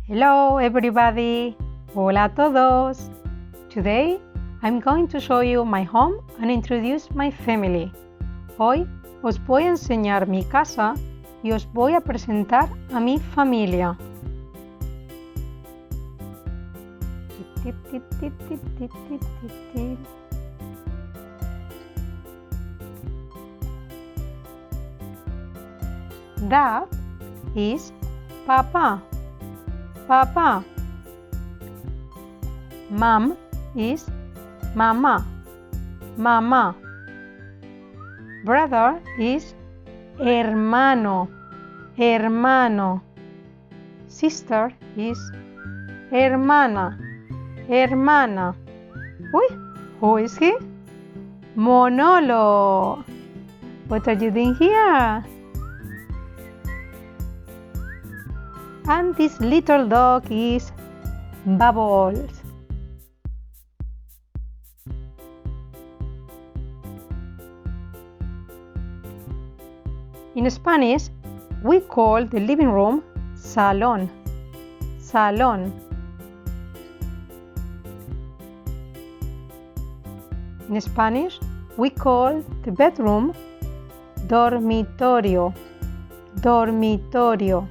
Hello everybody! Hola a todos! Today I'm going to show you my home and introduce my family. Hoy os voy a enseñar mi casa y os voy a presentar a mi familia. That is Papa. Papa. Mom is Mama. Mama. Brother is hermano. Hermano. Sister is hermana. Hermana. Uy, who is he? Monolo. What are you doing here? And this little dog is Bubbles. In Spanish, we call the living room salón. Salón. In Spanish, we call the bedroom dormitorio. Dormitorio.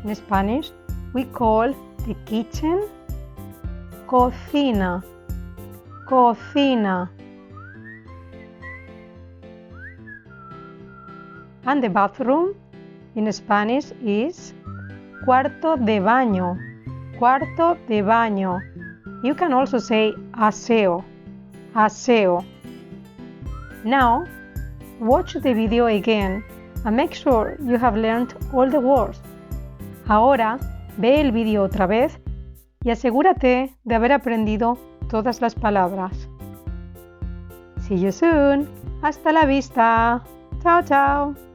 In Spanish, we call the kitchen cocina. Cocina. And the bathroom in Spanish is cuarto de baño. Cuarto de baño. You can also say aseo. Aseo. Now, watch the video again and make sure you have learned all the words. Ahora, ve el vídeo otra vez y asegúrate de haber aprendido todas las palabras. See you soon. Hasta la vista. Chao, chao.